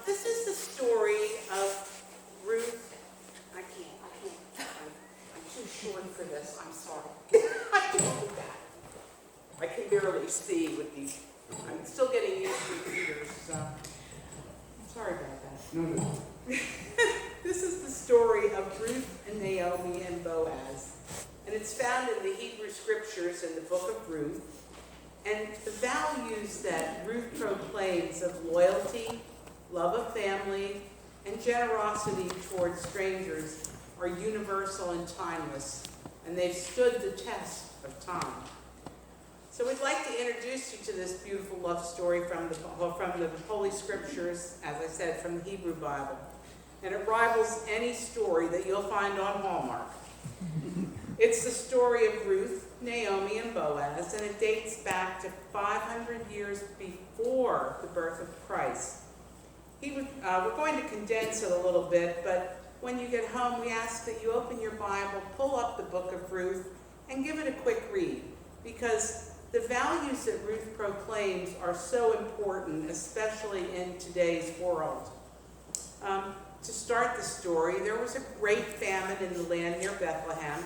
This is the story of Ruth. I can't. I'm too short for this. I'm sorry. I can't do that. I can barely see with these. I'm still getting used to computers, so I'm sorry about that. No. This is the story of Ruth and Naomi and Boaz. And it's found in the Hebrew scriptures in the book of Ruth. And the values that Ruth proclaims of loyalty, love of family, and generosity towards strangers are universal and timeless, and they've stood the test of time. So we'd like to introduce you to this beautiful love story from the Holy Scriptures, as I said, from the Hebrew Bible. And it rivals any story that you'll find on Hallmark. It's the story of Ruth, Naomi, and Boaz, and it dates back to 500 years before the birth of Christ. We're going to condense it a little bit, but when you get home, we ask that you open your Bible, pull up the book of Ruth, and give it a quick read, because the values that Ruth proclaims are so important, especially in today's world. To start the story, there was a great famine in the land near Bethlehem.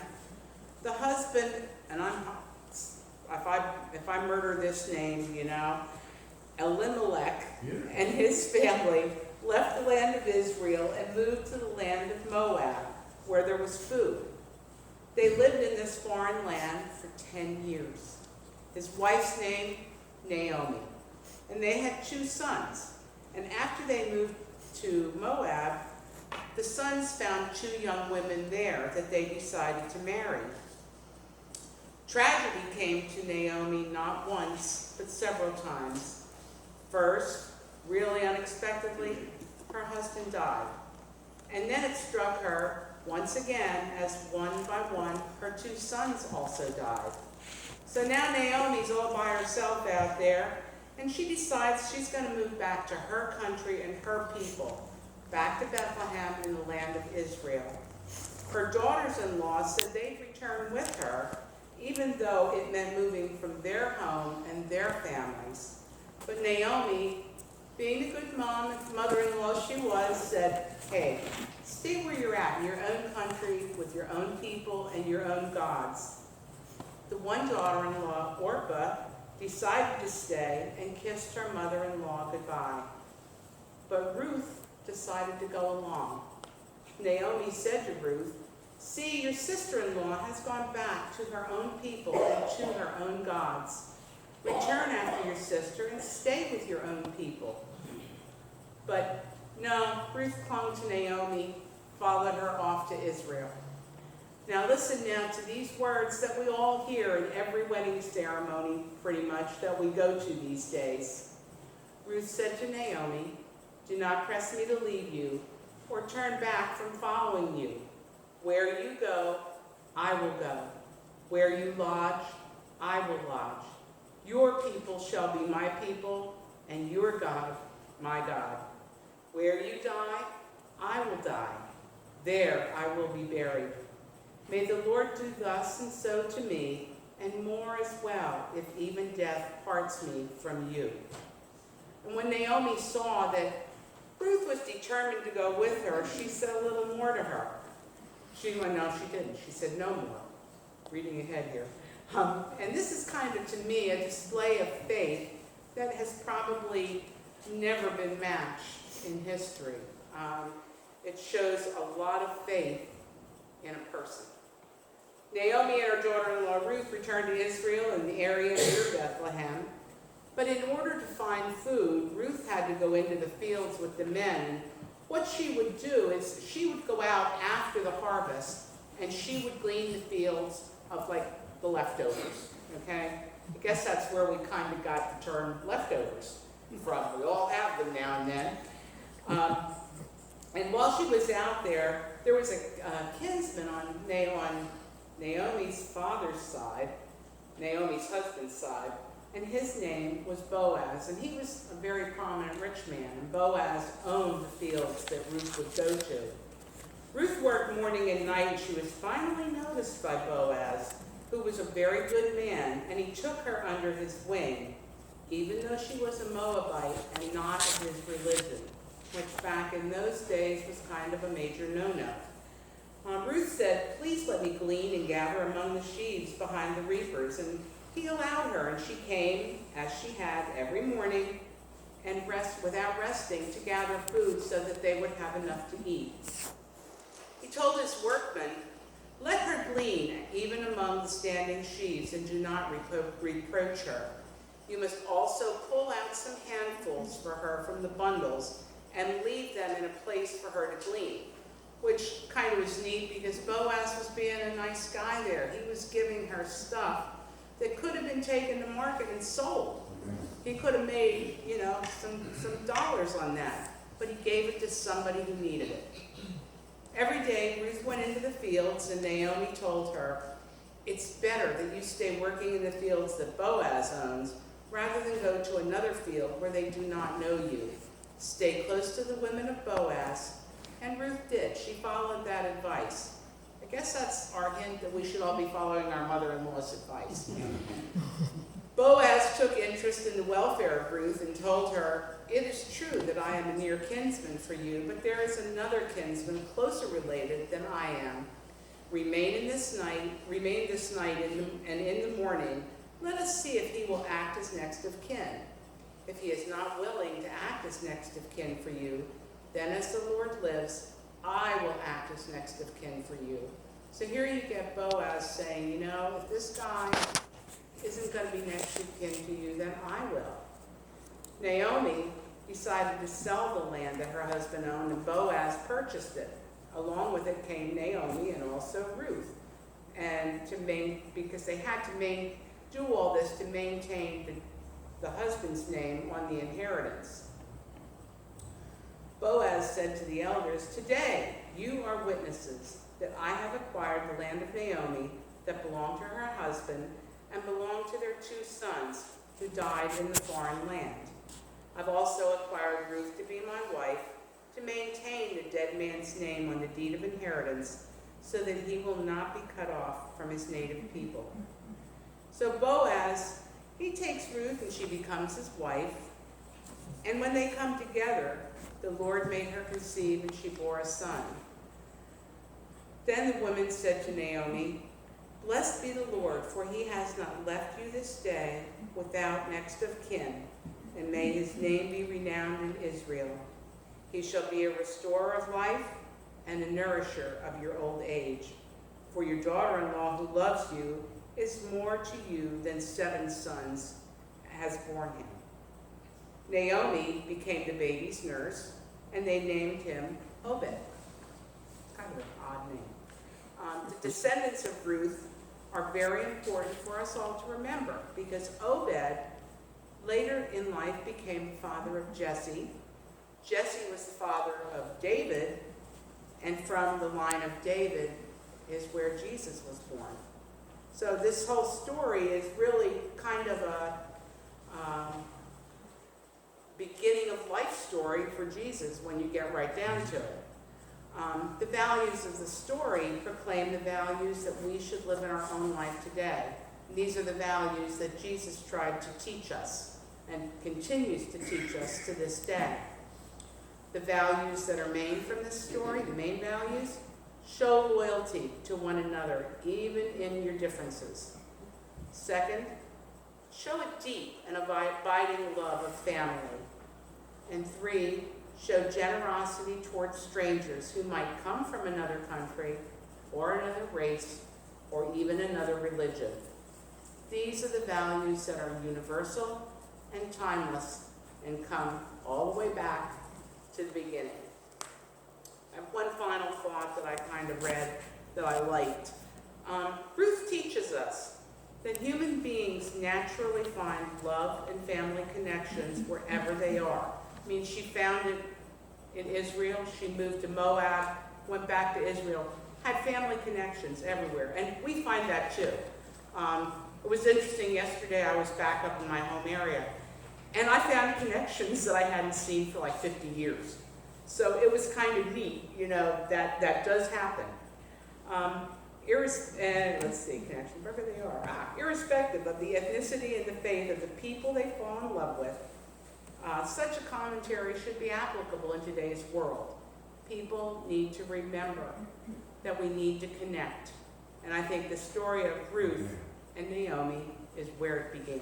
The husband, and if I murder this name, Elimelech and his family left the land of Israel and moved to the land of Moab, where there was food. They lived in this foreign land for 10 years. His wife's name, Naomi, and they had 2 sons. And after they moved to Moab, the sons found 2 young women there that they decided to marry. Tragedy came to Naomi not once, but several times. First, really unexpectedly, her husband died. And then it struck her once again as one by one, her 2 sons also died. So now Naomi's all by herself out there, and she decides she's going to move back to her country and her people, back to Bethlehem in the land of Israel. Her daughters-in-law said they'd return with her, even though it meant moving from their home and their families. But Naomi, being the good mom and mother-in-law she was, said, hey, stay where you're at, in your own country, with your own people and your own gods. The one daughter-in-law, Orpah, decided to stay and kissed her mother-in-law goodbye. But Ruth decided to go along. Naomi said to Ruth, see, your sister-in-law has gone back to her own people and to her own gods. Return after your sister and stay with your own people. But no, Ruth clung to Naomi, followed her off to Israel. Now listen now to these words that we all hear in every wedding ceremony, pretty much, that we go to these days. Ruth said to Naomi, do not press me to leave you or turn back from following you. Where you go, I will go. Where you lodge, I will lodge. Your people shall be my people, and your God, my God. Where you die, I will die. There I will be buried. May the Lord do thus and so to me, and more as well, if even death parts me from you. And when Naomi saw that Ruth was determined to go with her, she said a little more to her. No, she didn't. She said no more. Reading ahead here. And this is kind of, to me, a display of faith that has probably never been matched in history. It shows a lot of faith in a person. Naomi and her daughter-in-law Ruth returned to Israel in the area near Bethlehem. But in order to find food, Ruth had to go into the fields with the men. What she would do is she would go out after the harvest, and she would glean the fields of, the leftovers, okay? I guess that's where we kind of got the term leftovers from. We all have them now and then. And while she was out there, there was a kinsman on Naomi's father's side, Naomi's husband's side, and his name was Boaz, and he was a very prominent rich man, and Boaz owned the fields that Ruth would go to. Ruth worked morning and night, and she was finally noticed by Boaz, who was a very good man, and he took her under his wing, even though she was a Moabite and not of his religion, which back in those days was kind of a major no-no. Ruth said, "Please let me glean and gather among the sheaves behind the reapers." And he allowed her, and she came, as she had every morning, and without resting, to gather food so that they would have enough to eat. He told his workmen, "Let her glean even among the standing sheaves, and do not reproach her. You must also pull out some handfuls for her from the bundles and leave them in a place for her to glean," which kind of was neat because Boaz was being a nice guy there. He was giving her stuff that could have been taken to market and sold. He could have made, some dollars on that, but he gave it to somebody who needed it. Every day, Ruth went into the fields, and Naomi told her, "It's better that you stay working in the fields that Boaz owns, rather than go to another field where they do not know you. Stay close to the women of Boaz." And Ruth did. She followed that advice. I guess that's our hint that we should all be following our mother-in-law's advice. Boaz took interest in the welfare of Ruth and told her, "It is true that I am a near kinsman for you, but there is another kinsman closer related than I am. Remain this night, and in the morning, let us see if he will act as next of kin. If he is not willing to act as next of kin for you, then as the Lord lives, I will act as next of kin for you." So here you get Boaz saying, if this guy isn't going to be next of kin to you, then I will. Naomi decided to sell the land that her husband owned, and Boaz purchased it. Along with it came Naomi and also Ruth, and because they had to do all this to maintain the husband's name on the inheritance. Boaz said to the elders, "Today you are witnesses that I have acquired the land of Naomi that belonged to her husband and belonged to their 2 sons who died in the foreign land. I've also acquired Ruth to be my wife, to maintain the dead man's name on the deed of inheritance, so that he will not be cut off from his native people." So Boaz, he takes Ruth and she becomes his wife. And when they come together, the Lord made her conceive and she bore a son. Then the women said to Naomi, "Blessed be the Lord, for he has not left you this day without next of kin, and may his name be renowned in Israel. He shall be a restorer of life and a nourisher of your old age. For your daughter-in-law who loves you is more to you than 7 sons has borne him." Naomi became the baby's nurse, and they named him Obed. Kind of an odd name. The descendants of Ruth are very important for us all to remember, because Obed later in life became the father of Jesse. Jesse was the father of David, and from the line of David is where Jesus was born. So this whole story is really kind of a beginning of life story for Jesus when you get right down to it. The values of the story proclaim the values that we should live in our own life today. These are the values that Jesus tried to teach us and continues to teach us to this day. The values that are made from this story, the main values, show loyalty to one another, even in your differences. Second, show a deep and abiding love of family. And 3, show generosity towards strangers who might come from another country or another race or even another religion. These are the values that are universal and timeless and come all the way back to the beginning. I have one final thought that I kind of read that I liked. Ruth teaches us that human beings naturally find love and family connections wherever they are. I mean, she found it in Israel, she moved to Moab, went back to Israel, had family connections everywhere, and we find that too. It was interesting, yesterday I was back up in my home area, and I found connections that I hadn't seen for like 50 years. So it was kind of neat, that does happen. Let's see, connection, wherever they are. Irrespective of the ethnicity and the faith of the people they fall in love with, Such a commentary should be applicable in today's world. People need to remember that we need to connect. And I think the story of Ruth and Naomi is where it began.